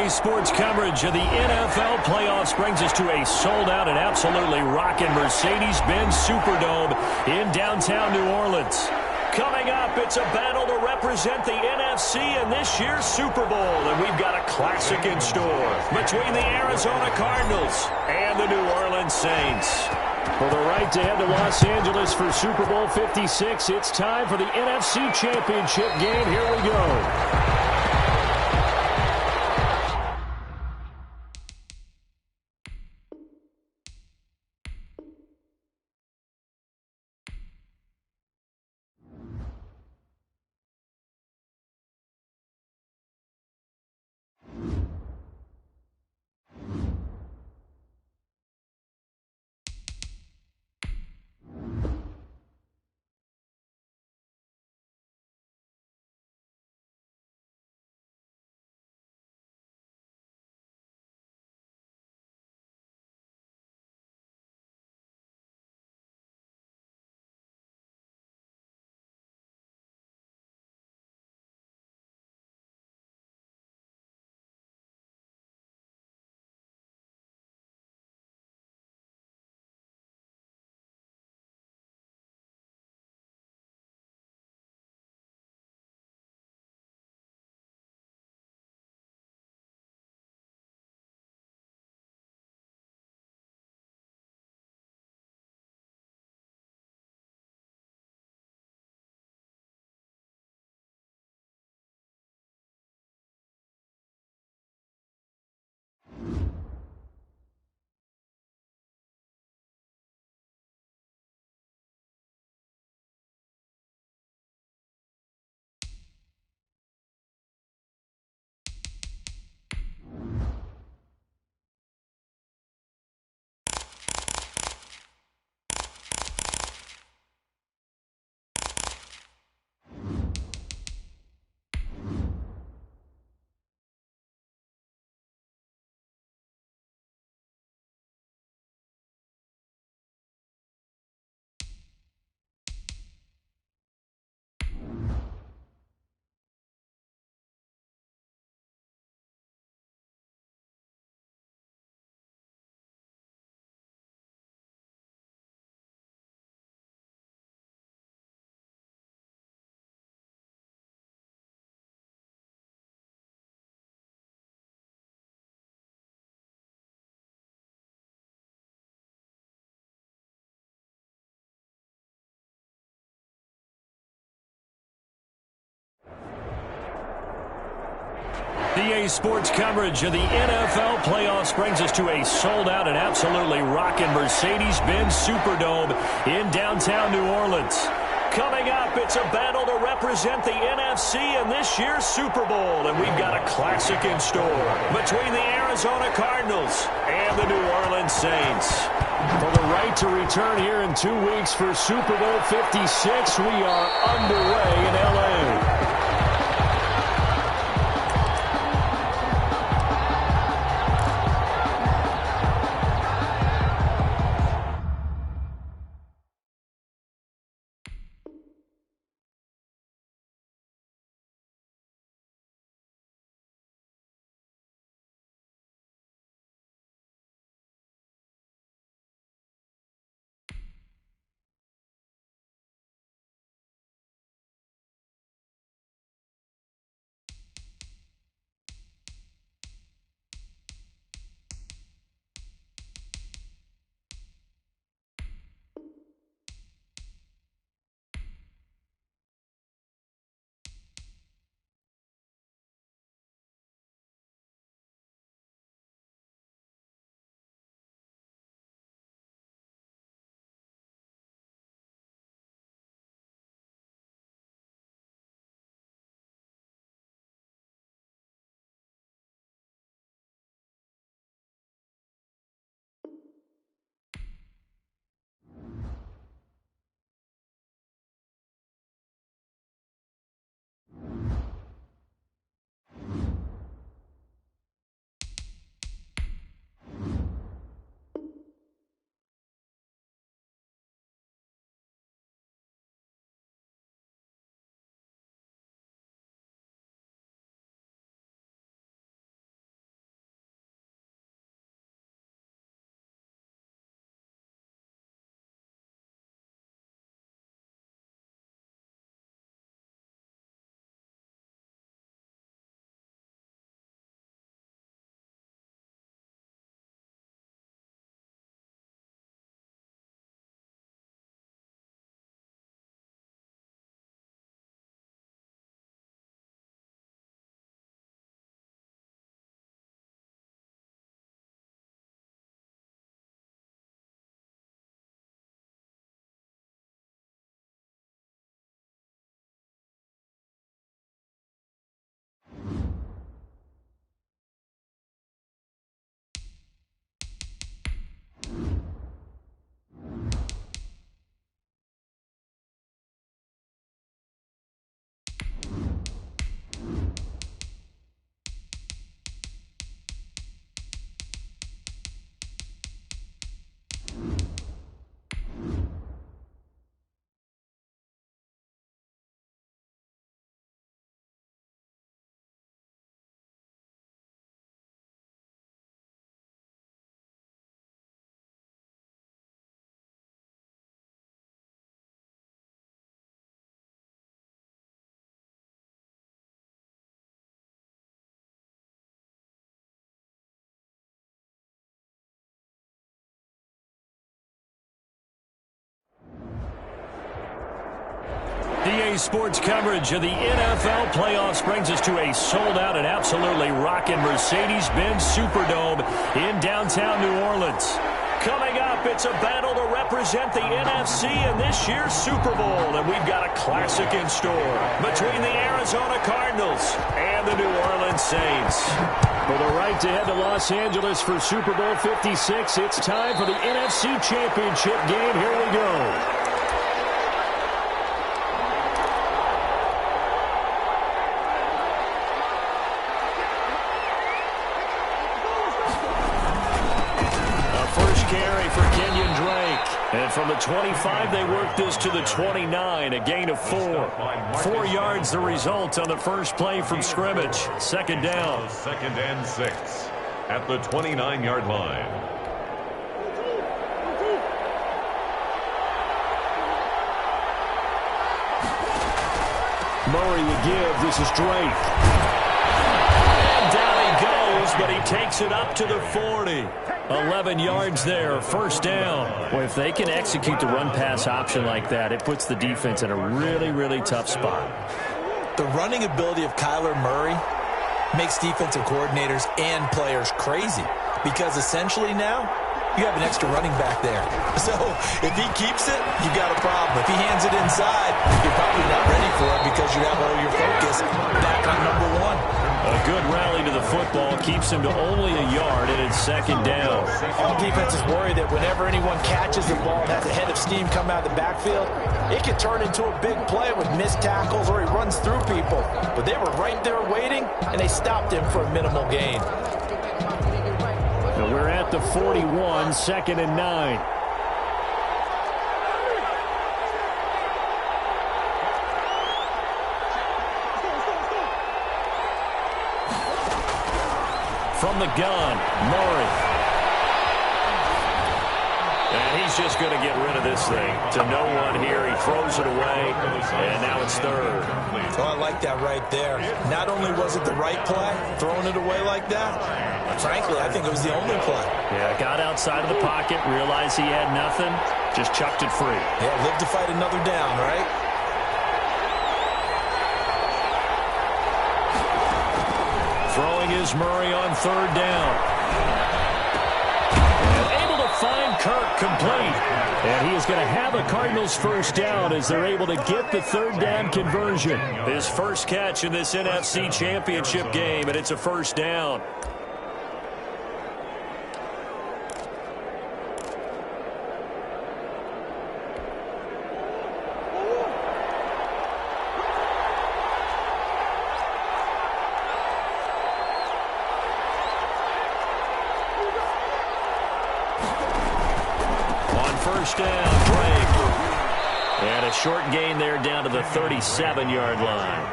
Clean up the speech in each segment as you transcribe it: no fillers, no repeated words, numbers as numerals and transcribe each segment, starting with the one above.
EA Sports coverage of the NFL playoffs brings us to a sold-out and absolutely rocking Mercedes-Benz Superdome in downtown New Orleans. Coming up, it's a battle to represent the NFC in this year's Super Bowl, and we've got a classic in store between the Arizona Cardinals and the New Orleans Saints. For the right to head to Los Angeles for Super Bowl 56, it's time for the NFC Championship game. Here we go. EA Sports coverage of the NFL playoffs brings us to a sold-out and absolutely rocking Mercedes-Benz Superdome in downtown New Orleans. Coming up, it's a battle to represent the NFC in this year's Super Bowl, and we've got a classic in store between the Arizona Cardinals and the New Orleans Saints. For the right to return here in 2 weeks for Super Bowl 56, we are underway in L.A. EA Sports coverage of the NFL playoffs brings us to a sold-out and absolutely rocking Mercedes-Benz Superdome in downtown New Orleans. Coming up, it's a battle to represent the NFC in this year's Super Bowl, and we've got a classic in store between the Arizona Cardinals and the New Orleans Saints. For the right to head to Los Angeles for Super Bowl 56, it's time for the NFC Championship game. Here we go. And from the 25, they work this to the 29, a gain of 4. 4 yards the result on the first play from scrimmage. Second down. 2nd and 6 at the 29-yard line. Murray would give. This is Drake. And down he goes, but he takes it up to the 40. 11 yards there, first down. Well, if they can execute the run-pass option like that, it puts the defense in a really, really tough spot. The running ability of Kyler Murray makes defensive coordinators and players crazy because essentially now you have an extra running back there. So if he keeps it, you got a problem. If he hands it inside, you're probably not ready for it because you have all your focus back on number 1. A good rally to the football keeps him to only a yard, and it's second down. All defenses worry that whenever anyone catches the ball and has a head of steam come out of the backfield, it could turn into a big play with missed tackles or he runs through people. But they were right there waiting, and they stopped him for a minimal gain. So we're at the 41, 2nd and 9. From the gun, Murray. And he's just going to get rid of this thing. To no one here, he throws it away, and now it's third. Oh, I like that right there. Not only was it the right play, throwing it away like that, frankly, I think it was the only play. Yeah, got outside of the pocket, realized he had nothing, just chucked it free. Yeah, live to fight another down, right? Throwing is Murray on third down. And able to find Kirk complete. And he is going to have a Cardinals first down as they're able to get the third down conversion. His first catch in this NFC Championship game, and it's a first down. First down, Drake. And a short gain there down to the 37-yard line.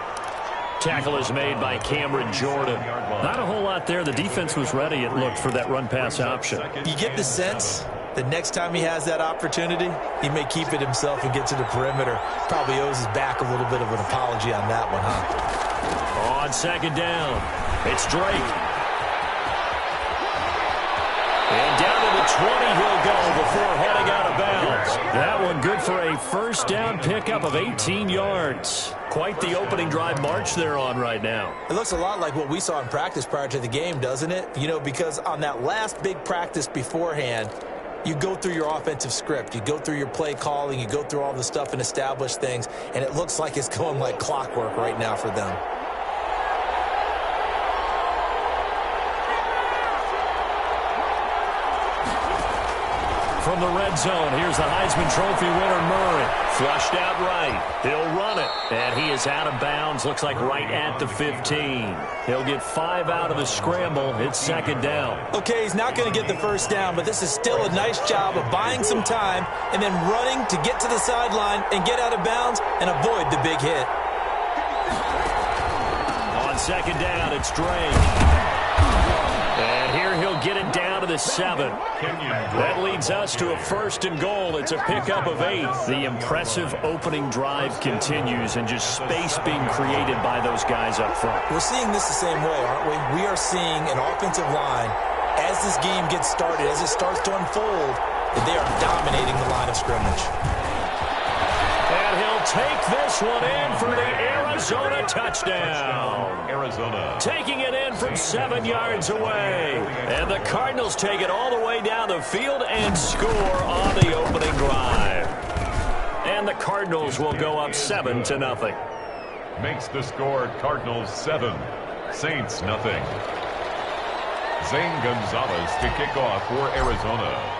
Tackle is made by Cameron Jordan. Not a whole lot there. The defense was ready, it looked, for that run-pass option. You get the sense that next time he has that opportunity, he may keep it himself and get to the perimeter. Probably owes his back a little bit of an apology on that one, huh? On second down, it's Drake. And down to the 20 he'll go before heading out of bounds. That one good for a first down pickup of 18 yards. Quite the opening drive march they're on right now. It looks a lot like what we saw in practice prior to the game, doesn't it? You know, because on that last big practice beforehand, you go through your offensive script. You go through your play calling. You go through all the stuff and establish things. And it looks like it's going like clockwork right now for them. From the red zone, here's the Heisman Trophy winner, Murray. Flushed out right. He'll run it. And he is out of bounds, looks like right at the 15. He'll get 5 out of the scramble. It's second down. Okay, he's not going to get the first down, but this is still a nice job of buying some time and then running to get to the sideline and get out of bounds and avoid the big hit. On second down, it's Drake. And here he'll get it down to the 7. That leads us to a first and goal. It's a pickup of 8. The impressive opening drive continues, and just space being created by those guys up front. We're seeing this the same way, aren't we? We are seeing an offensive line, as this game gets started, as it starts to unfold, that they are dominating the line of scrimmage. And he'll take this one in for the Arizona touchdown. Arizona. Taking it in from 7 yards away. And the Cardinals take it all the way down the field and score on the opening drive. And the Cardinals will go up 7-0. Makes the score Cardinals 7, Saints nothing. Zane Gonzalez to kick off for Arizona.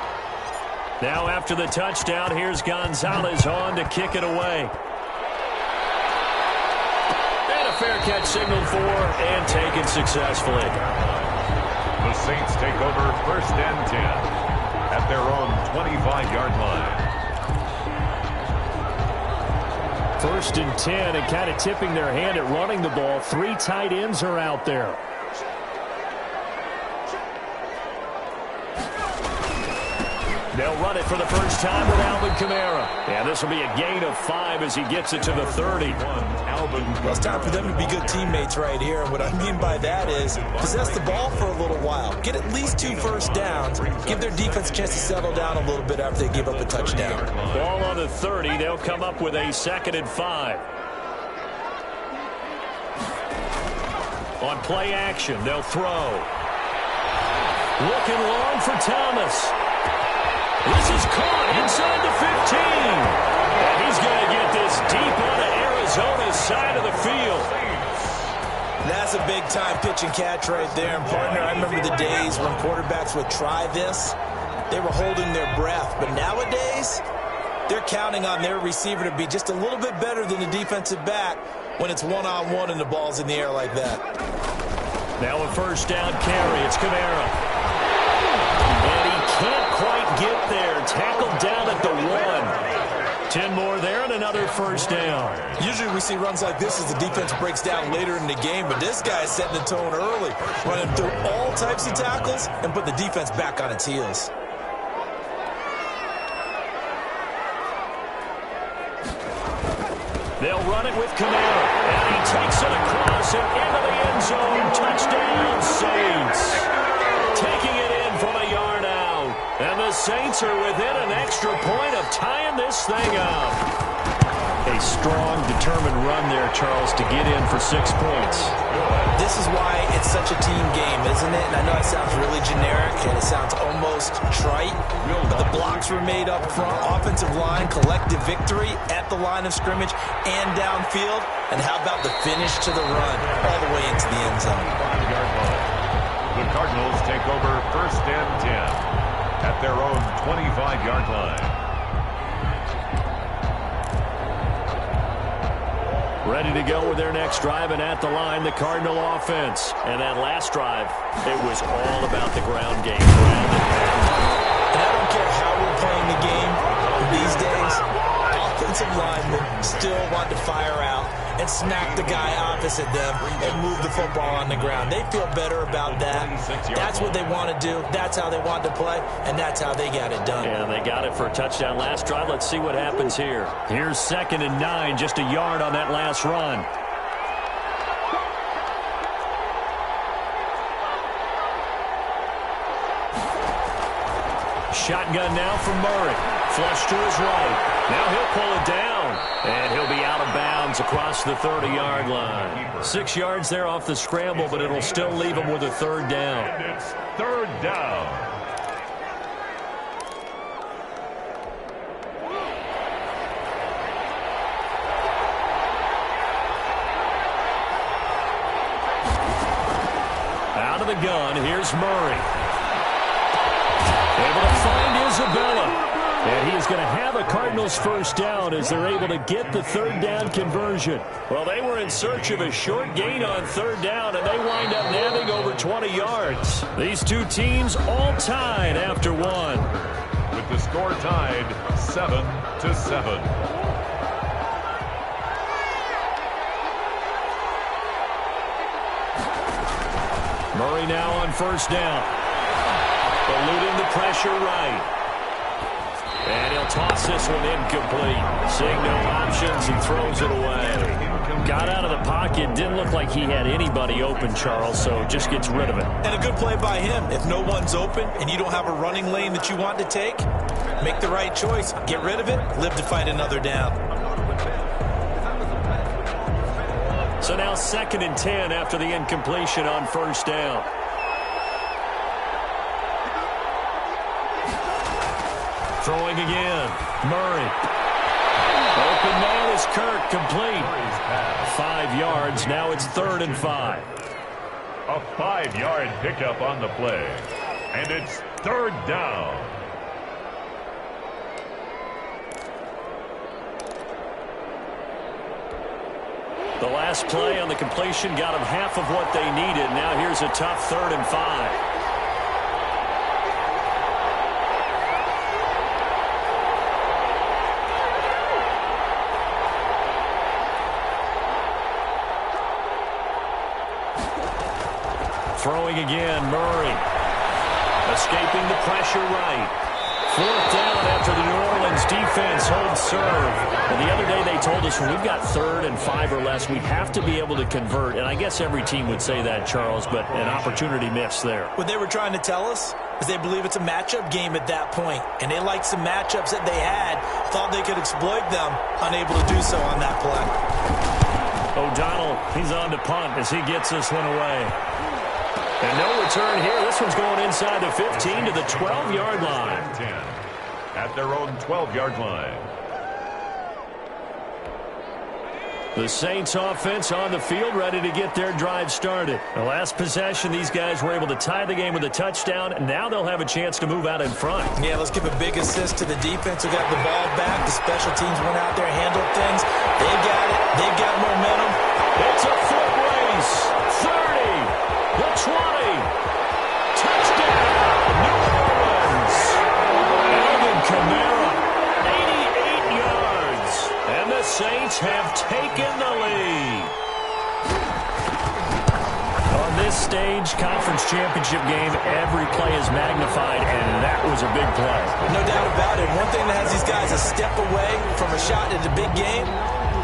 Now after the touchdown, here's Gonzalez on to kick it away. And a fair catch signaled for and taken successfully. The Saints take over 1st and 10 at their own 25-yard line. 1st and 10 and kind of tipping their hand at running the ball. 3 tight ends are out there. They'll run it for the first time with Alvin Kamara. And this will be a gain of 5 as he gets it to the 30. Well, it's time for them to be good teammates right here. And what I mean by that is possess the ball for a little while. Get at least 2 first downs. Give their defense a chance to settle down a little bit after they give up a touchdown. Ball on the 30. They'll come up with a 2nd and 5. On play action, they'll throw. Looking long for Thomas. This is caught inside the 15. And he's going to get this deep onto Arizona's side of the field. That's a big-time pitch and catch right there. And, partner, I remember the days when quarterbacks would try this. They were holding their breath. But nowadays, they're counting on their receiver to be just a little bit better than the defensive back when it's one-on-one and the ball's in the air like that. Now a first down carry. It's Kamara. And he can't quite get there. Tackled down at the 1. 10 more there and another first down. Usually we see runs like this as the defense breaks down later in the game, but this guy's setting the tone early, running through all types of tackles and put the defense back on its heels. They'll run it with Kamara. And he takes it across and into the end zone. Touchdown, Saints. Taking it in from a yard out. And the Saints are within an extra point of tying this thing up. A strong, determined run there, Charles, to get in for 6 points. This is why it's such a team game, isn't it? And I know it sounds really generic and it sounds almost trite, but the blocks were made up front. Offensive line, collective victory at the line of scrimmage and downfield. And how about the finish to the run all the way into the end zone? The Cardinals take over 1st and 10 at their own 25-yard line. Ready to go with their next drive, and at the line, the Cardinal offense. And that last drive, it was all about the ground game. And I don't care how we're playing the game these days, offensive linemen still want to fire out and smack the guy opposite them and move the football on the ground. They feel better about that. That's what they want to do. That's how they want to play, and that's how they got it done. And they got it for a touchdown last drive. Let's see what happens here. Here's 2nd and 9, just a yard on that last run. Shotgun now for Murray. Flush to his right. Now he'll pull it down. And he'll be out of bounds across the 30-yard line. 6 yards there off the scramble, but it'll still leave him with a 3rd down. And it's 3rd down. Out of the gun, here's Murray. Able to find Isabella. And he is going to have a Cardinals first down as they're able to get the 3rd down conversion. Well, they were in search of a short gain on 3rd down, and they wind up nabbing over 20 yards. These two teams all tied after 1. With the score tied 7-7. Murray now on first down. Eluding the pressure right. And he'll toss this one incomplete. Seeing no options and throws it away. Got out of the pocket. Didn't look like he had anybody open, Charles, so just gets rid of it. And a good play by him. If no one's open and you don't have a running lane that you want to take, make the right choice. Get rid of it. Live to fight another down. 2nd and 10 after the incompletion on first down. Throwing again. Murray. Open man is Kirk, complete. 5 yards, now it's 3rd and 5. A 5-yard pickup on the play. And it's 3rd down. The last play on the completion got them half of what they needed. Now here's a tough 3rd and 5. Throwing again, Murray. Escaping the pressure right. 4th down after the New Orleans defense holds serve. And the other day they told us when we've got 3rd and 5 or less, we have to be able to convert. And I guess every team would say that, Charles, but an opportunity missed there. What they were trying to tell us is they believe it's a matchup game at that point. And they liked some matchups that they had, thought they could exploit them, unable to do so on that play. O'Donnell, he's on to punt as he gets this one away. And no return here. This one's going inside the 15 to the 12-yard line. 10 at their own 12-yard line. The Saints offense on the field, ready to get their drive started. The last possession, these guys were able to tie the game with a touchdown, and now they'll have a chance to move out in front. Yeah, let's give a big assist to the defense who got the ball back. The special teams went out there, handled things. They got it. They got momentum. It's a foot race. 30. The 20. Touchdown, New Orleans. Alvin Kamara, 88 yards. And the Saints have taken the lead. On this stage, conference championship game, every play is magnified, and that was a big play. No doubt about it. One thing that has these guys a step away from a shot at the big game,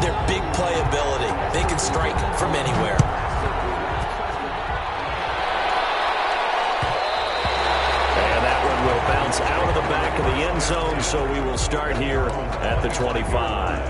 their big play ability. They can strike from anywhere. Will bounce out of the back of the end zone, so we will start here at the 25.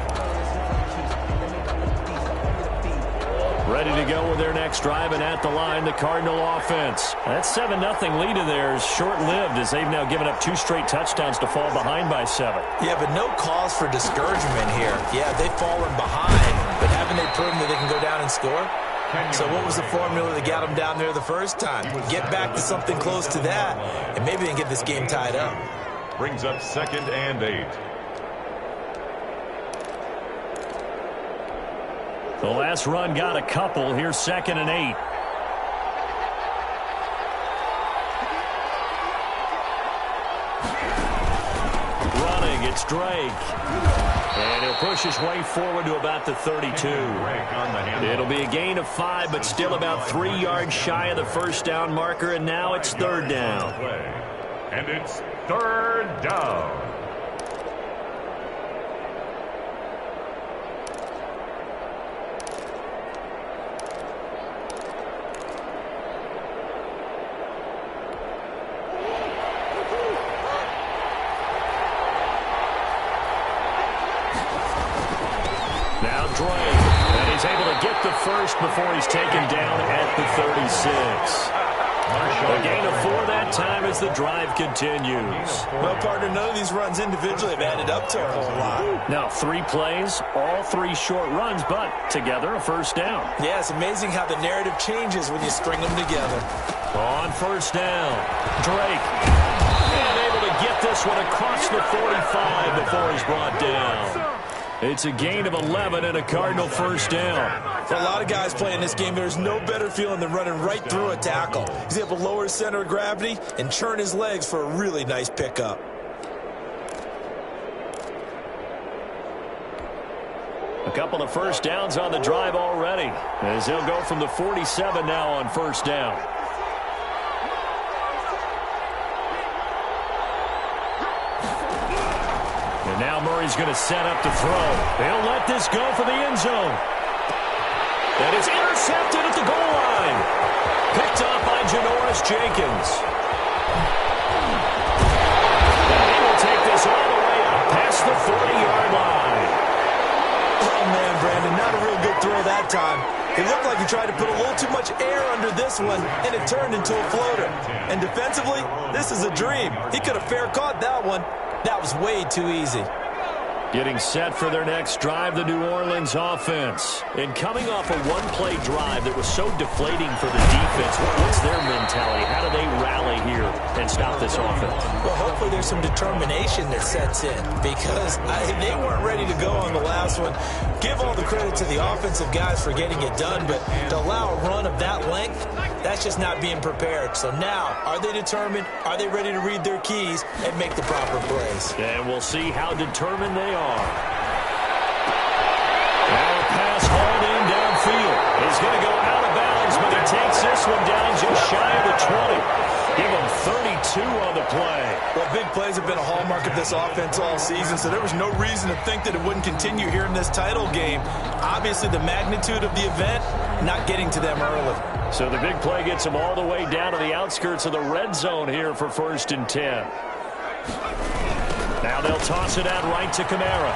Ready to go with their next drive, and at the line, the Cardinal offense. That 7-0 lead of theirs short-lived as they've now given up 2 straight touchdowns to fall behind by 7. Yeah, but no cause for discouragement here. Yeah, they've fallen behind, but haven't they proven that they can go down and score? So what was the formula that got them down there the first time? Get back to something close to that, and maybe they can get this game tied up. Brings up 2nd and 8. The last run got a couple. Here's 2nd and 8. Running, it's Drake. And he'll push his way forward to about the 32. It'll be a gain of 5, but still about 3 yards shy of the first down marker, and now it's 3rd down. And it's 3rd down. And he's able to get the first before he's taken down at the 36. A gain of 4 that time as the drive continues. Well, partner, none of these runs individually have added up to a whole lot. Now, 3 plays, all 3 short runs, but together a first down. Yeah, it's amazing how the narrative changes when you string them together. On first down, Drake. And able to get this one across the 45 before he's brought down. It's a gain of 11 and a Cardinal first down. For a lot of guys playing this game, there's no better feeling than running right through a tackle. He's able to lower his center of gravity and churn his legs for a really nice pickup. A couple of first downs on the drive already, as he'll go from the 47 now on first down. And now Murray's going to set up to throw. He'll let this go for the end zone. That is intercepted at the goal line. Picked off by Janoris Jenkins. And he will take this all the way up past the 40-yard line. Oh, man, Brandon, not a real good throw that time. It looked like he tried to put a little too much air under this one, and it turned into a floater. And defensively, this is a dream. He could have fair caught that one. That was way too easy. Getting set for their next drive, the New Orleans offense. And coming off a one-play drive that was so deflating for the defense, what's their mentality? How do they rally here and stop this offense? Well, hopefully there's some determination that sets in because they weren't ready to go on the last one. Give all the credit to the offensive guys for getting it done, but to allow a run of that length, that's just not being prepared. So now, are they determined? Are they ready to read their keys and make the proper plays? And we'll see how determined they are. Now a pass hauled in downfield. He's going to go out of bounds, but he takes this one down just shy of the 20. Give him 32 on the play. Well, big plays have been a hallmark of this offense all season, so there was no reason to think that it wouldn't continue here in this title game. Obviously, the magnitude of the event not getting to them early. So the big play gets him all the way down to the outskirts of the red zone here for 1st and 10. Now they'll toss it out right to Kamara.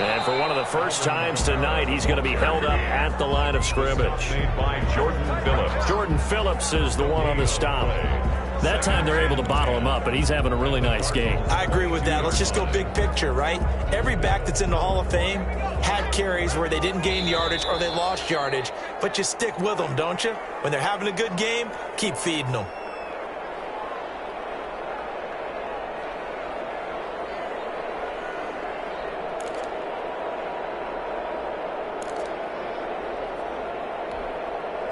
And for one of the first times tonight, he's going to be held up at the line of scrimmage. Made by Jordan Phillips. Jordan Phillips is the one on the stop. That time they're able to bottle him up, but he's having a really nice game. I agree with that. Let's just go big picture, right? Every back that's in the Hall of Fame had carries where they didn't gain yardage or they lost yardage, but you stick with them, don't you? When they're having a good game, keep feeding them.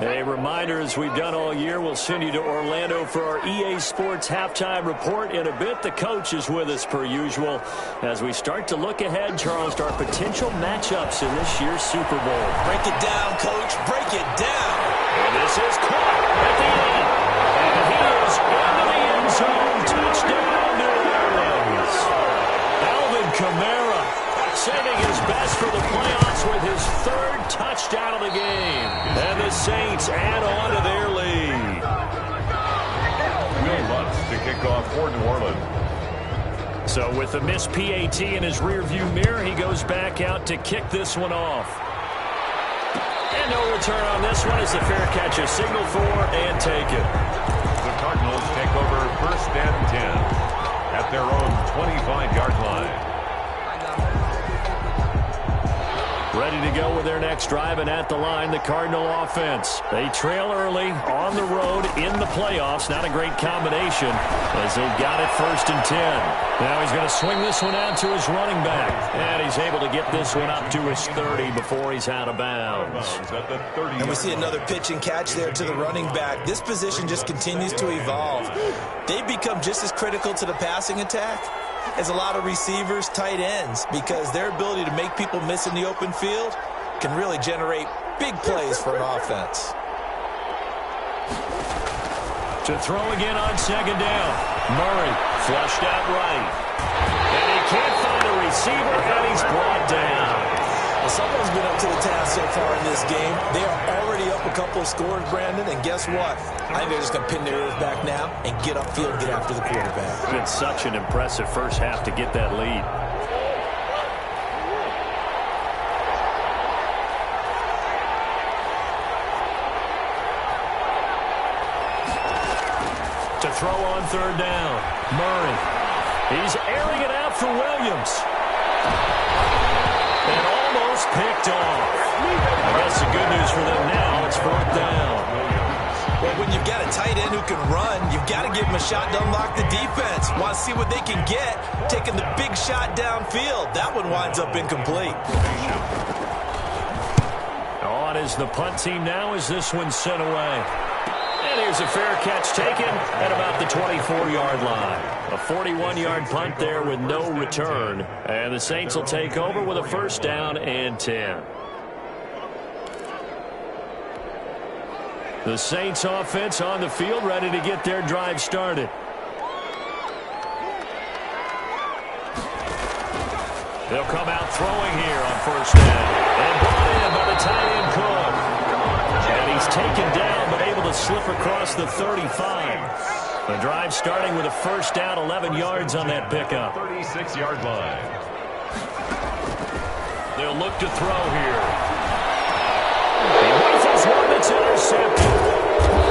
A reminder, as we've done all year, we'll send you to Orlando for our EA Sports halftime report. In a bit, the coach is with us per usual as we start to look ahead, Charles, to our potential matchups in this year's Super Bowl. Break it down, Coach. Break it down. And this is caught at the end. And he is into the end zone. Touchdown, New Orleans. Alvin Kamara saving his best for the playoffs with his 3rd touchdown of the game. And the Saints add on to their lead. Will Lutz to kick off for New Orleans. So with the missed PAT in his rearview mirror, he goes back out to kick this one off. And no return on this one as the fair catch is signaled for and taken. The Cardinals take over 1st and 10 at their own 25-yard line. Ready to go with their next drive, and at the line, the Cardinal offense. They trail early on the road in the playoffs. Not a great combination as they've got it 1st and 10. Now he's going to swing this one out to his running back, and he's able to get this one up to his 30 before he's out of bounds. And we see another pitch and catch there to the running back. This position just continues to evolve. They've become just as critical to the passing attack as a lot of receivers, tight ends, because their ability to make people miss in the open field can really generate big plays for an offense. To throw again on 2nd down. Murray flushed out right. And he can't find a receiver, and he's brought down. Well, someone's been up to the task so far in this game. They are already up a couple of scores, Brandon, and guess what? I think they're just going to pin their ears back now and get upfield, get after the quarterback. It's been such an impressive first half to get that lead. To throw on 3rd down. Murray. He's airing it out for Williams. And almost picked off. I guess the good news for them now, it's 4th down. Well, when you've got a tight end who can run, you've got to give him a shot to unlock the defense. Want to see what they can get, taking the big shot downfield. That one winds up incomplete. On is the punt team now as this one's sent away. And here's a fair catch taken at about the 24-yard line. A 41-yard punt there with no return. And the Saints will take over with a 1st down and 10. The Saints offense on the field, ready to get their drive started. They'll come out throwing here on 1st down. And brought in by the tight end Cook. And he's taken down but able to slip across the 35. The drive starting with a 1st down, 11 yards on that pickup. 36-yard line. They'll look to throw here. It's intercepted.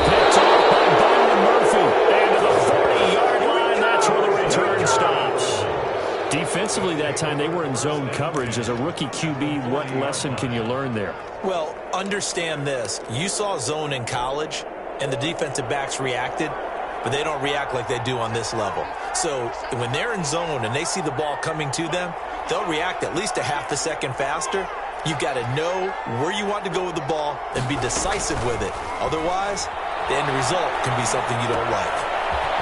Picked off by Byron Murphy. And to the 40-yard line, that's where the return stops. Defensively that time, they were in zone coverage. As a rookie QB, what lesson can you learn there? Well, understand this. You saw zone in college, and the defensive backs reacted, but they don't react like they do on this level. So when they're in zone and they see the ball coming to them, they'll react at least a half a second faster. You've got to know where you want to go with the ball and be decisive with it. Otherwise, the end result can be something you don't like.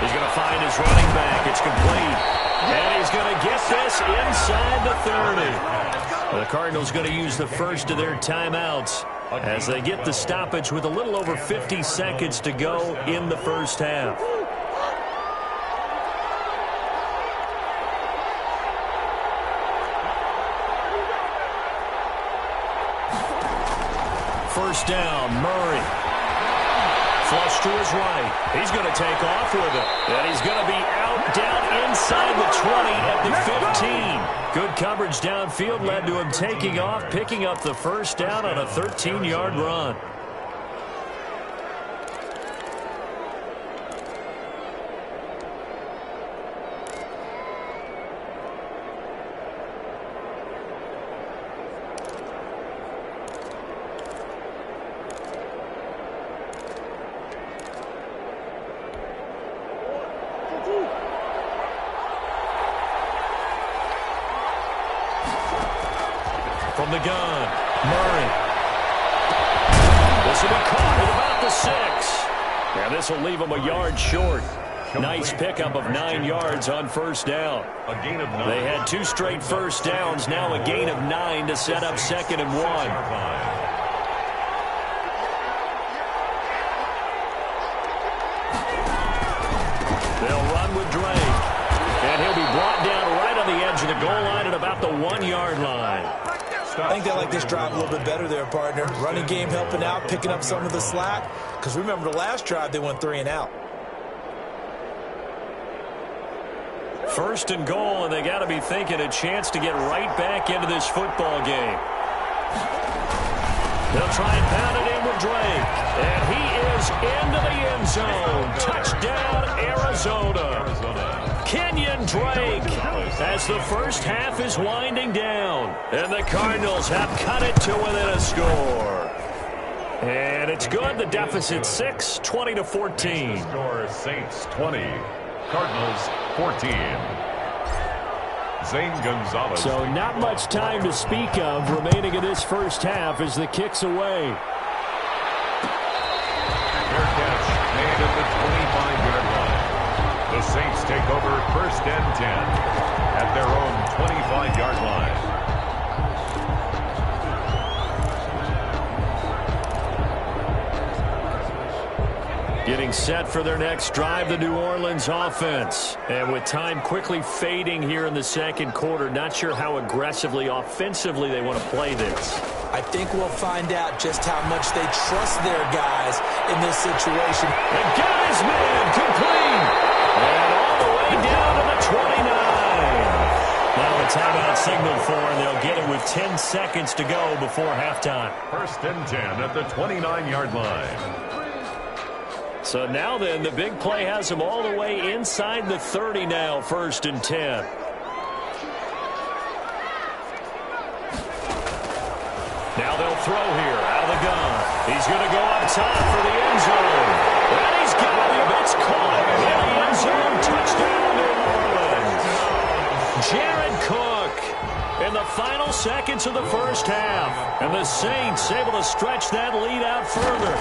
He's going to find his running back. It's complete. And he's going to get this inside the 30. The Cardinals going to use the first of their timeouts as they get the stoppage with a little over 50 seconds to go in the first half. First down, Murray. Flush to his right. He's going to take off with it. And he's going to be out down inside the 20 at the 15. Good coverage downfield led to him taking off, picking up the first down on a 13-yard run. From the gun, Murray. This will be caught at about the 6. And this will leave him a yard short. Nice pickup of 9 yards on first down. A gain of 9. They had 2 straight first downs, now a gain of 9 to set up 2nd and 1. They'll run with Drake. And he'll be brought down right on the edge of the goal line at about the 1-yard line. I think they like this drive a little bit better there, partner. Running game helping out, picking up some of the slack. Because remember, the last drive, they went 3 and out. First and goal, and they got to be thinking a chance to get right back into this football game. They'll try and pound it in with Drake. And he is into the end zone. Touchdown, Arizona. Kenyon Drake, as the first half is winding down. And the Cardinals have cut it to within a score. And it's good. The deficit 6, 20-14. Score Saints 20, Cardinals 14. Zane Gonzalez. So not much time to speak of remaining in this first half as the kick's away. Fair catch made at the 25-yard line. The Saints take over 1st and 10 at their own 25-yard line. Getting set for their next drive, the New Orleans offense. And with time quickly fading here in the second quarter, not sure how aggressively, offensively they want to play this. I think we'll find out just how much they trust their guys in this situation. And got his man complete. And all the way down to the 29. Now a timeout signaled for, and they'll get it with 10 seconds to go before halftime. 1st and 10 at the 29-yard line. So now then, the big play has them all the way inside the 30 now, 1st and 10. Now they'll throw here out of the gun. He's going to go up top for the end zone. And he's got it. It's caught in the end zone. Touchdown, New Orleans. Jared Cook in the final seconds of the first half. And the Saints able to stretch that lead out further.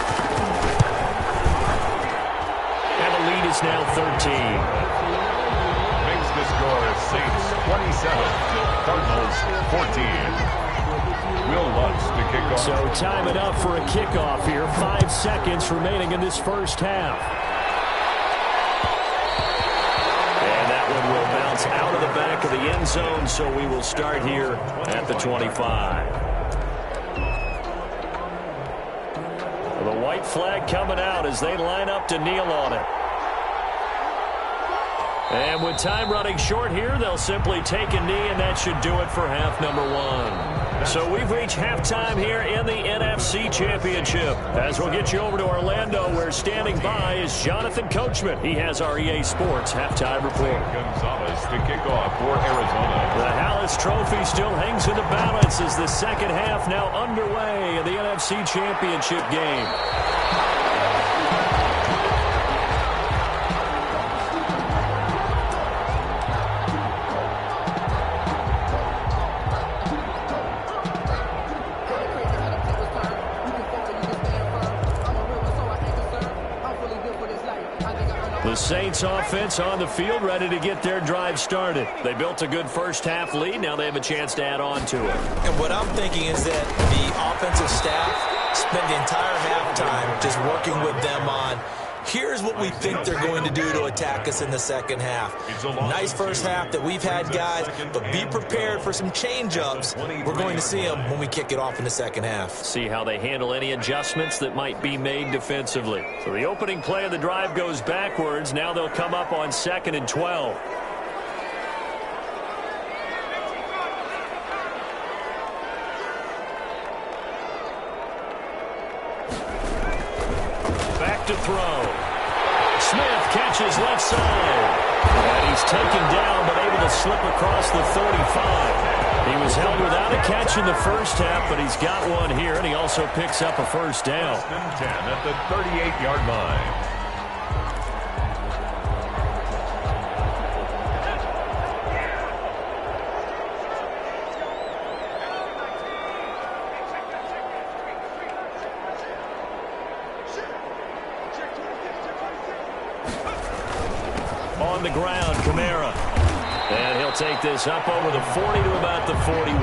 And the lead is now 13. Makes the score Saints 27, Cardinals 14. Will Lutz to kick off. So time enough for a kickoff here. 5 seconds remaining in this first half. And that one will bounce out of the back of the end zone, so we will start here at the 25. The white flag coming out as they line up to kneel on it. And with time running short here, they'll simply take a knee, and that should do it for half number 1. So we've reached halftime here in the NFC Championship. As we'll get you over to Orlando, where standing by is Jonathan Coachman. He has our EA Sports halftime report. Gonzalez to kick off for Arizona. The Hallis Trophy still hangs in the balance as the second half now underway in the NFC Championship game. The Saints offense on the field, ready to get their drive started. They built a good first-half lead. Now they have a chance to add on to it. And what I'm thinking is that the offensive staff spent the entire halftime just working with them on, here's what we think they're going to do to attack us in the second half. Nice first half that we've had, guys, but be prepared for some change-ups. We're going to see them when we kick it off in the second half. See how they handle any adjustments that might be made defensively. So the opening play of the drive goes backwards. Now they'll come up on 2nd and 12. Back to throw. Smith catches left side. And he's taken down, but able to slip across the 35. He was held without a catch in the first half, but he's got one here, and he also picks up a first down. 10 at the 38-yard line. On the ground, Kamara. And he'll take this up over the 40 to about the 41.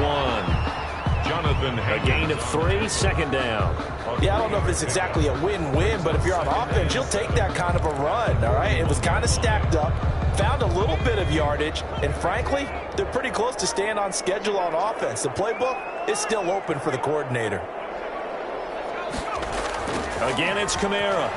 Jonathan, A gain of 3, second down. Yeah, I don't know if it's exactly a win-win, but if you're on offense, you'll take that kind of a run, all right? It was kind of stacked up, found a little bit of yardage, and frankly, they're pretty close to staying on schedule on offense. The playbook is still open for the coordinator. Again, it's Kamara.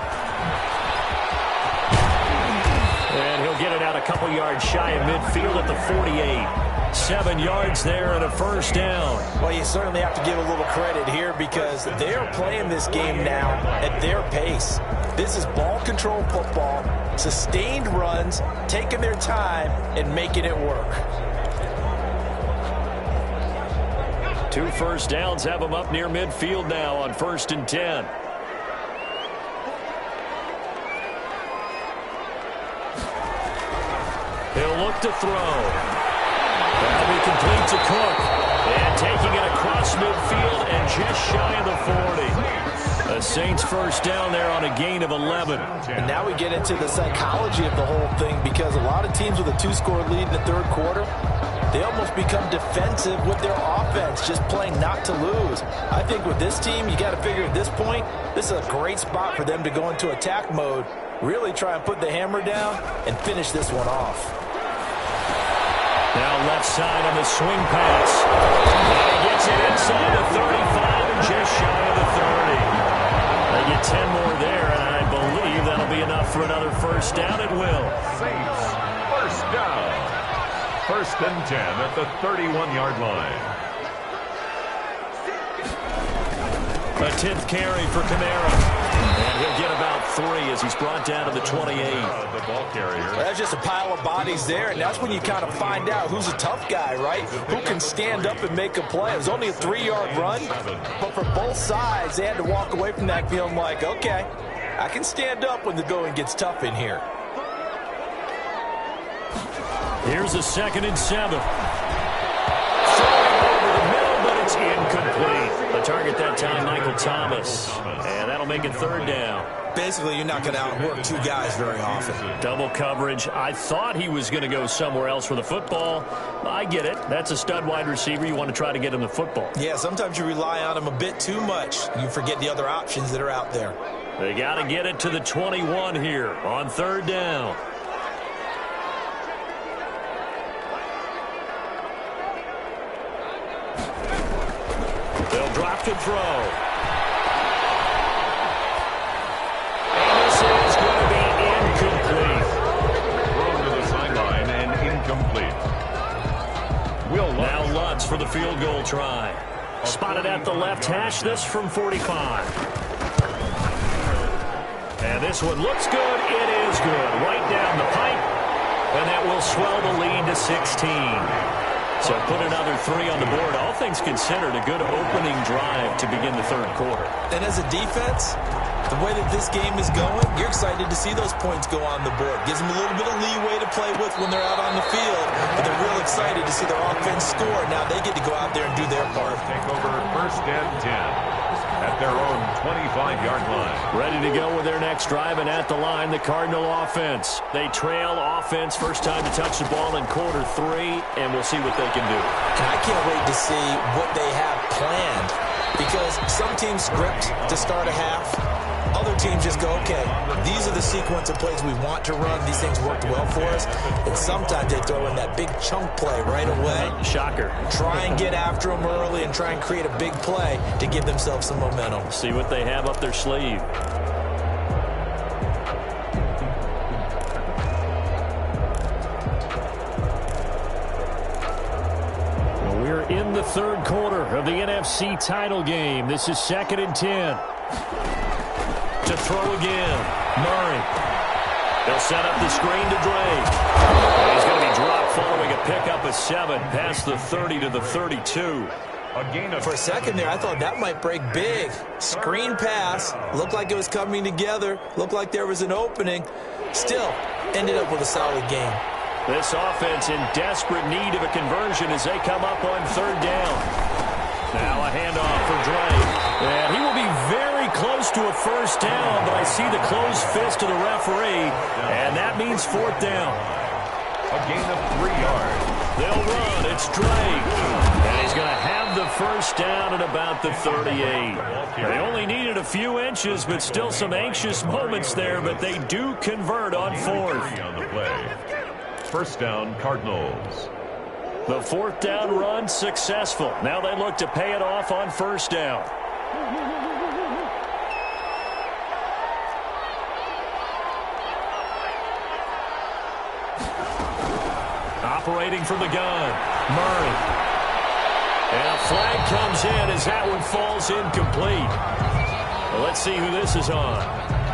And he'll get it out a couple yards shy of midfield at the 48. 7 yards there and a first down. Well, you certainly have to give a little credit here because they're playing this game now at their pace. This is ball control football, sustained runs, taking their time and making it work. 2 first downs have them up near midfield now on 1st and 10. He'll look to throw. That'll be complete to Cook. And taking it across midfield and just shy of the 40. The Saints first down there on a gain of 11. And now we get into the psychology of the whole thing because a lot of teams with a 2-score lead in the third quarter, they almost become defensive with their offense, just playing not to lose. I think with this team, you got to figure at this point, this is a great spot for them to go into attack mode, really try and put the hammer down and finish this one off. Now left side on the swing pass. And he gets it inside the 35 and just shy of the 30. They get 10 more there, and I believe that'll be enough for another first down. It will. Saints, first down. 1st and 10 at the 31-yard line. A 10th carry for Kamara. And he'll get about 3 as he's brought down to the 28. The ball carrier. That's just a pile of bodies there, and that's when you kind of find out who's a tough guy, right? Who can stand up and make a play. It was only a 3-yard run, but for both sides, they had to walk away from that feeling like, okay, I can stand up when the going gets tough in here. Here's a 2nd and 7. Over the middle, but it's incomplete. The target that time, Michael Thomas. And that'll make it 3rd down. Basically, you're not going to outwork 2 guys very often. Double coverage. I thought he was going to go somewhere else for the football. I get it. That's a stud wide receiver. You want to try to get him the football. Yeah, sometimes you rely on him a bit too much. You forget the other options that are out there. They got to get it to the 21 here on 3rd down. They'll drop to throw. And this is going to be incomplete. Thrown to the sideline and incomplete. Now Lutz for the field goal try. Spotted at the left hash, this from 45. And this one looks good. It is good. Right down the pipe. And that will swell the lead to 16. So put another 3 on the board. All things considered, a good opening drive to begin the third quarter. And as a defense, the way that this game is going, you're excited to see those points go on the board. Gives them a little bit of leeway to play with when they're out on the field. But they're real excited to see their offense score. Now they get to go out there and do their part. Take over first and 10 at their own 25-yard line. Ready to go with their next drive, and at the line, the Cardinal offense. They trail offense, first time to touch the ball in quarter 3, and we'll see what they can do. And I can't wait to see what they have planned, because some teams script to start a half. Other teams just go, okay, these are the sequence of plays we want to run. These things worked well for us. And sometimes they throw in that big chunk play right away. Shocker. Try and get after them early and try and create a big play to give themselves some momentum. See what they have up their sleeve. Well, we're in the third quarter of the NFC title game. This is 2nd and 10. To throw again. Murray. They'll set up the screen to Drake. He's going to be dropped following a pickup of 7 past the 30 to the 32. For a second there, I thought that might break big. Screen pass. Looked like it was coming together. Looked like there was an opening. Still, ended up with a solid game. This offense in desperate need of a conversion as they come up on 3rd down. Now a handoff for Drake. And he will be very close to a first down, but I see the closed fist of the referee, and that means 4th down. A gain of 3 yards. They'll run. It's Drake. And he's going to have the first down at about the 38. They only needed a few inches, but still some anxious moments there, but they do convert on 4th. On the play. First down, Cardinals. The 4th down run successful. Now they look to pay it off on 1st down. Operating from the gun, Murray. And a flag comes in as that one falls incomplete. Well, let's see who this is on.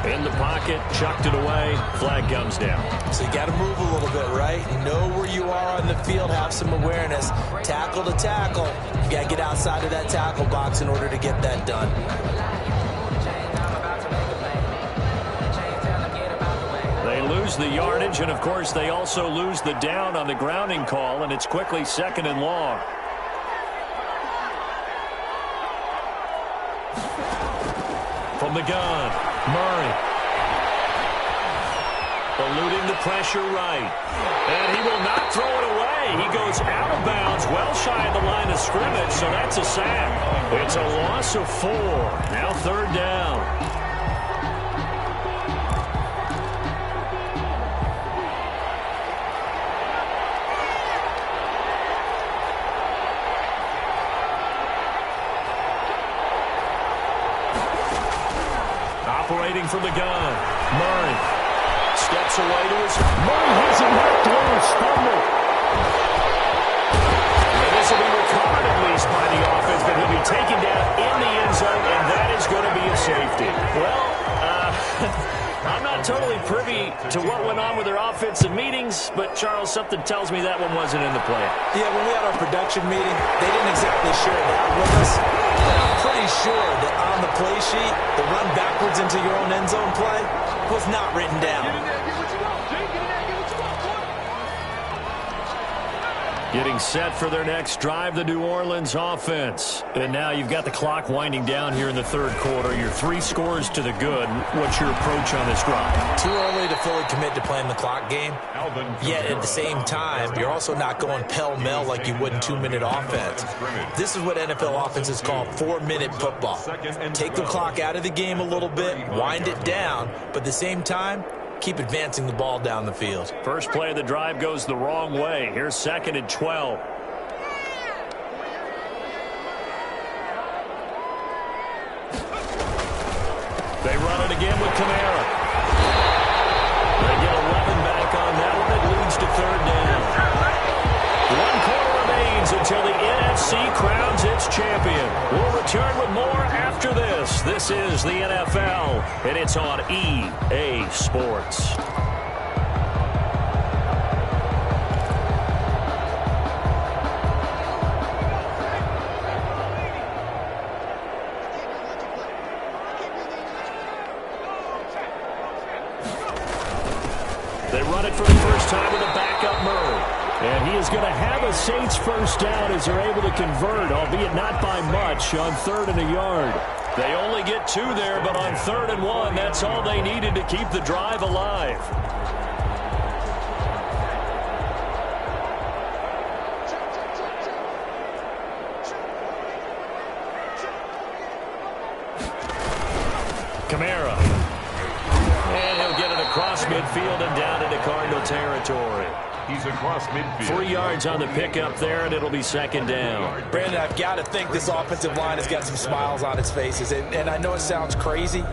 In the pocket, chucked it away, flag comes down. So you got to move a little bit, right? Know where you are on the field, have some awareness. Tackle to tackle. You got to get outside of that tackle box in order to get that done. They lose the yardage, and of course they also lose the down on the grounding call, and it's quickly 2nd and long. From the gun, Murray. Eluding the pressure right. And he will not throw it away. He goes out of bounds, well shy of the line of scrimmage, so that's a sack. It's a loss of 4. Now 3rd down. Operating from the gun, Murray steps away to his. Murray has it knocked loose, fumble. And this will be recovered at least by the offense, but he'll be taken down in the end zone, and that is going to be a safety. Well, I'm not totally privy to what went on with their offensive meetings, but Charles, something tells me that one wasn't in the play. Yeah, when we had our production meeting, they didn't exactly share that with us. But I'm pretty sure that on the play sheet, the run backwards into your own end zone play was not written down. Getting set for their next drive, the New Orleans offense. And now you've got the clock winding down here in the third quarter. Your 3 scores to the good. What's your approach on this drive? Too early to fully commit to playing the clock game. Yet at the same time, you're also not going pell-mell like you would in 2-minute offense. This is what NFL offenses call 4-minute football. Take the clock out of the game a little bit, wind it down, but at the same time, keep advancing the ball down the field. First play of the drive goes the wrong way. Here's 2nd and 12. They run it again with Kamara. They get 11 back on that one. It leads to 3rd down. 1 quarter remains until the NFC crowns crowns its champion. We'll return with more after this. This is the NFL, and it's on EA Sports. They run it for the first time with a backup Murray. And he is going to have a Saints first down as they're able to convert, albeit not by much, on 3rd and a yard. They only get 2 there, but on 3rd and 1, that's all they needed to keep the drive alive. Kamara. And he'll get it across midfield and down into Cardinal territory. He's across midfield. 3 yards on the pickup there, and it'll be 2nd down. Brandon, I've got to think this offensive line has got some smiles on its faces. And I know it sounds crazy,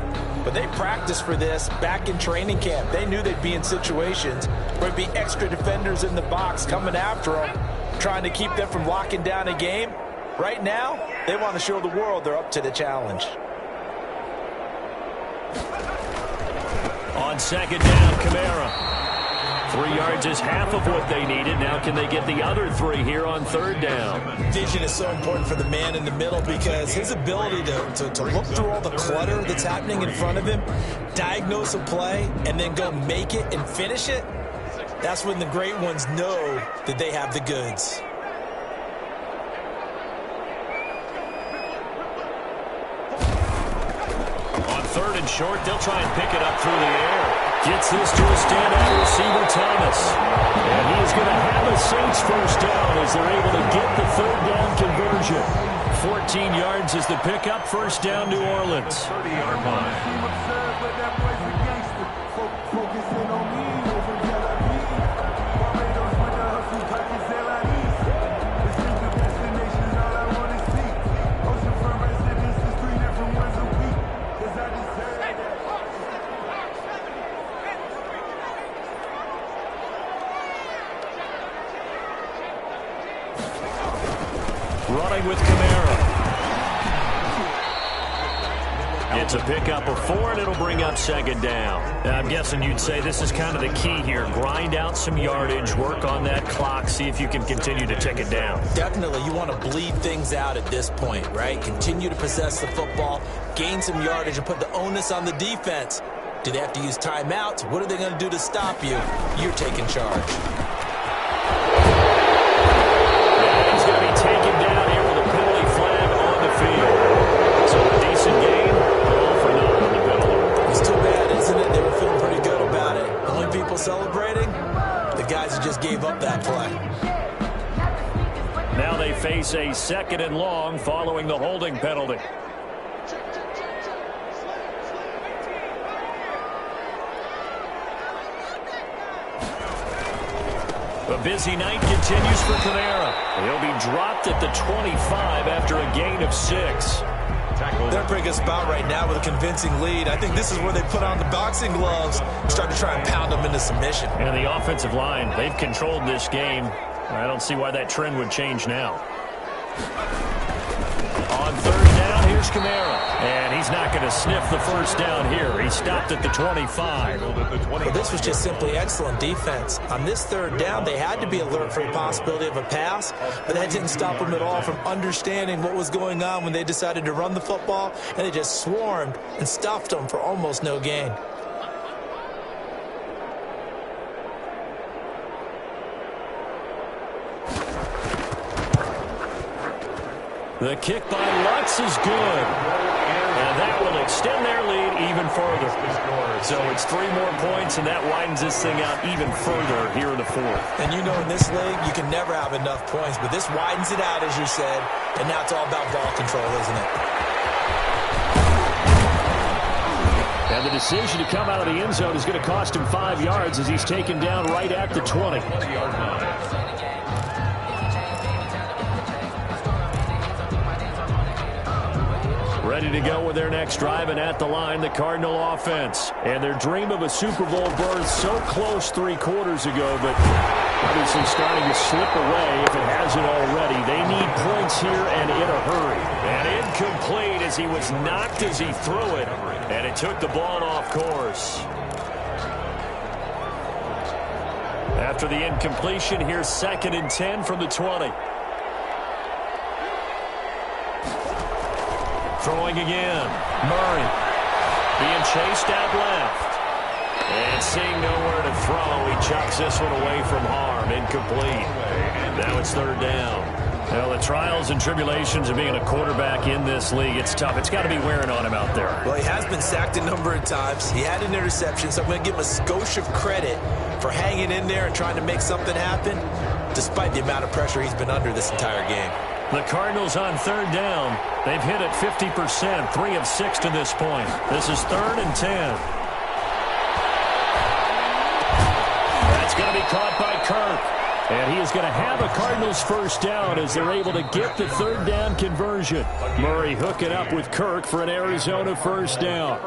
but they practiced for this back in training camp. They knew they'd be in situations where there'd be extra defenders in the box coming after them, trying to keep them from locking down a game. Right now, they want to show the world they're up to the challenge. On 2nd down, Kamara. 3 yards is half of what they needed. Now can they get the other 3 here on 3rd down? Vision is so important for the man in the middle because his ability to look through all the clutter that's happening in front of him, diagnose a play, and then go make it and finish it, that's when the great ones know that they have the goods. On 3rd and short, they'll try and pick it up through the air. Gets this to a standout receiver, Thomas. And he is going to have a Saints first down as they're able to get the 3rd down conversion. 14 yards is the pickup, first down, New Orleans. 30-yard line. Running with Kamara. It's a pickup of 4, and it'll bring up 2nd down. I'm guessing you'd say this is kind of the key here. Grind out some yardage, work on that clock, see if you can continue to tick it down. Definitely, you want to bleed things out at this point, right? Continue to possess the football, gain some yardage, and put the onus on the defense. Do they have to use timeouts? What are they going to do to stop you? You're taking charge. He's going to be taken down here with a penalty flag on the field. So a decent game, but all for naught on the penalty. It's too bad, isn't it? They were feeling pretty good about it. Only people celebrating? The guys who just gave up that play. Now they face a 2nd and long following the holding penalty. A busy night continues for Kamara. He'll be dropped at the 25 after a gain of 6. Tackle. They're in a pretty good spot right now with a convincing lead. I think this is where they put on the boxing gloves and start to try and pound them into submission. And the offensive line, they've controlled this game. I don't see why that trend would change now. On 3rd down, here's Kamara. And he's not going to sniff the first down here. He stopped at the 25. Well, this was just simply excellent defense. On this 3rd down, they had to be alert for the possibility of a pass, but that didn't stop them at all from understanding what was going on when they decided to run the football, and they just swarmed and stuffed them for almost no gain. The kick by Lutz is good. And that will extend their lead even further. So it's 3 more points, and that widens this thing out even further here in the 4th. And you know in this league, you can never have enough points, but this widens it out, as you said, and now it's all about ball control, isn't it? And the decision to come out of the end zone is going to cost him 5 yards as he's taken down right at the 20. Ready to go with their next drive, and at the line, the Cardinal offense. And their dream of a Super Bowl berth so close 3 quarters ago, but Obviously starting to slip away if it hasn't already. They need points here and in a hurry. And incomplete as he was knocked as he threw it. And it took the ball off course. After the incompletion, here's 2nd and 10 from the 20. Throwing again. Murray being chased out left. And seeing nowhere to throw, he chucks this one away from harm. Incomplete. Now it's 3rd down. Well, the trials and tribulations of being a quarterback in this league, it's tough. It's got to be wearing on him out there. Well, he has been sacked a number of times. He had an interception, so I'm going to give him a skosh of credit for hanging in there and trying to make something happen, despite the amount of pressure he's been under this entire game. The Cardinals on 3rd down. They've hit it 50%, 3 of 6 to this point. This is 3rd and 10. That's going to be caught by Kirk. And he is going to have a Cardinals 1st down as they're able to get the 3rd down conversion. Murray hooking up with Kirk for an Arizona 1st down.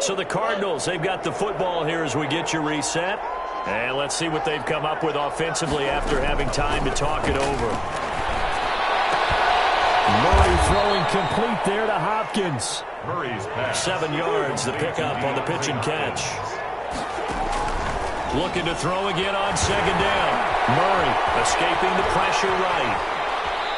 So the Cardinals, they've got the football here as we get you reset. And let's see what they've come up with offensively after having time to talk it over. Murray throwing complete there to Hopkins. 7 yards, the pickup on the pitch and catch. Looking to throw again on 2nd down. Murray escaping the pressure right.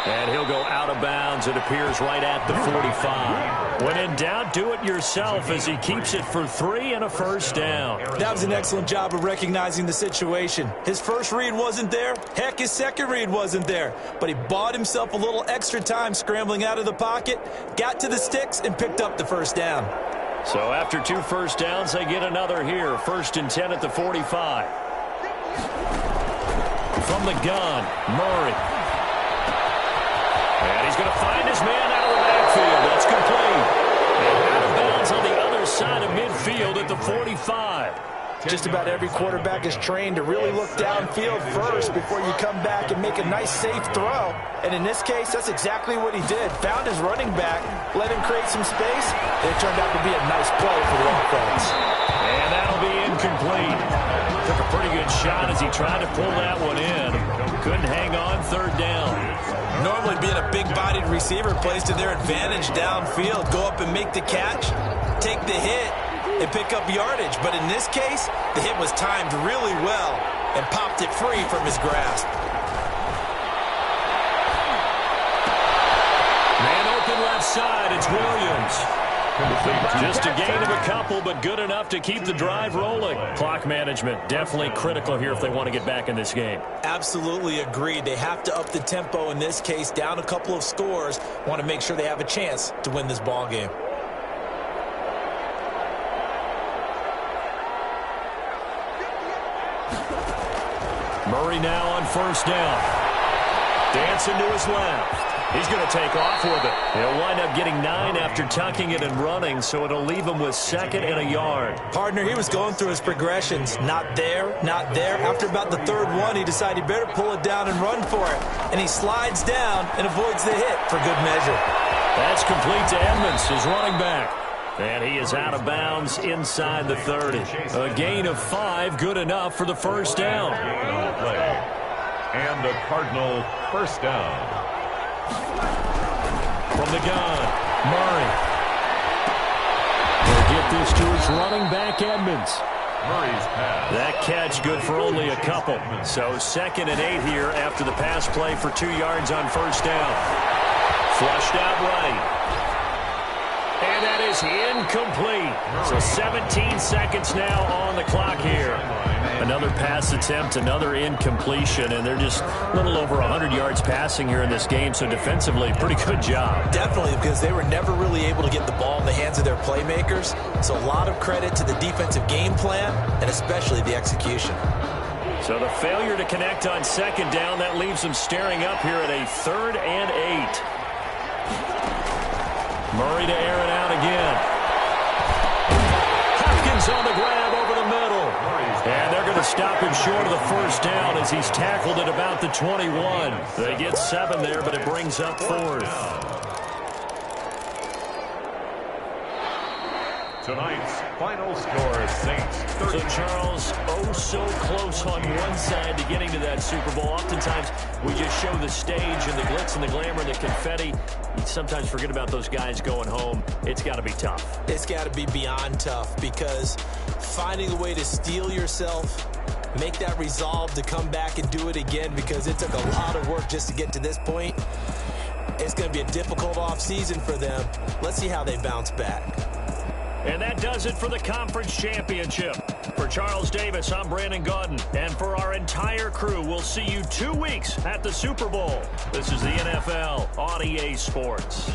And he'll go out of bounds, it appears, right at the 45. When in doubt, do it yourself as he keeps it for 3 and a 1st down. That was an excellent job of recognizing the situation. His first read wasn't there. Heck, his second read wasn't there. But he bought himself a little extra time scrambling out of the pocket, got to the sticks, and picked up the 1st down. So after 2 1st downs, they get another here. 1st and 10 at the 45. From the gun, Murray. And he's going to find his man out of the backfield. That's complete. And out of bounds on the other side of midfield at the 45. Just about every quarterback is trained to really look downfield first before you come back and make a nice, safe throw. And in this case, that's exactly what he did. Found his running back, let him create some space, and it turned out to be a nice play for the offense. And that'll be incomplete. Took a pretty good shot as he tried to pull that one in. Couldn't hang on 3rd down. Normally being a big-bodied receiver plays to their advantage downfield. Go up and make the catch, take the hit, and pick up yardage. But in this case, the hit was timed really well and popped it free from his grasp. Man open left side, it's Williams. Just a gain of a couple, but good enough to keep the drive rolling. Clock management, definitely critical here if they want to get back in this game. Absolutely agreed. They have to up the tempo in this case, down a couple of scores. Want to make sure they have a chance to win this ball game. Murray now on 1st down. Dancing to his left. He's going to take off with it. He'll wind up getting 9 after tucking it and running, so it'll leave him with 2nd and a yard. Partner, he was going through his progressions. Not there, not there. After about the 3rd one, he decided he better pull it down and run for it. And he slides down and avoids the hit for good measure. That's complete to Edmonds, his running back. And he is out of bounds inside the 30. A gain of 5, good enough for the 1st down. And a Cardinal 1st down. From the gun, Murray. He'll get this to his running back, Edmonds. Murray's pass. That catch good for only a couple. So 2nd and 8 here after the pass play for 2 yards on 1st down. Flushed out right. And that is incomplete. So 17 seconds now on the clock here. Another pass attempt, another incompletion, and they're just a little over 100 yards passing here in this game, so defensively, pretty good job. Definitely, because they were never really able to get the ball in the hands of their playmakers, so a lot of credit to the defensive game plan, and especially the execution. So the failure to connect on 2nd down, that leaves them staring up here at a 3rd and 8. Murray to air it out again. Hopkins on the grab over the middle. And they're going to stop him short of the 1st down as he's tackled at about the 21. They get 7 there, but it brings up 4th. Tonight's final score, Saints 30. So, Charles, oh so close on one side to getting to that Super Bowl. Oftentimes, we just show the stage and the glitz and the glamour and the confetti. You sometimes forget about those guys going home. It's got to be tough. It's got to be beyond tough, because finding a way to steel yourself, make that resolve to come back and do it again, because it took a lot of work just to get to this point. It's going to be a difficult offseason for them. Let's see how they bounce back. And that does it for the conference championship. For Charles Davis, I'm Brandon Gaudin. And for our entire crew, we'll see you 2 weeks at the Super Bowl. This is the NFL on EA Sports.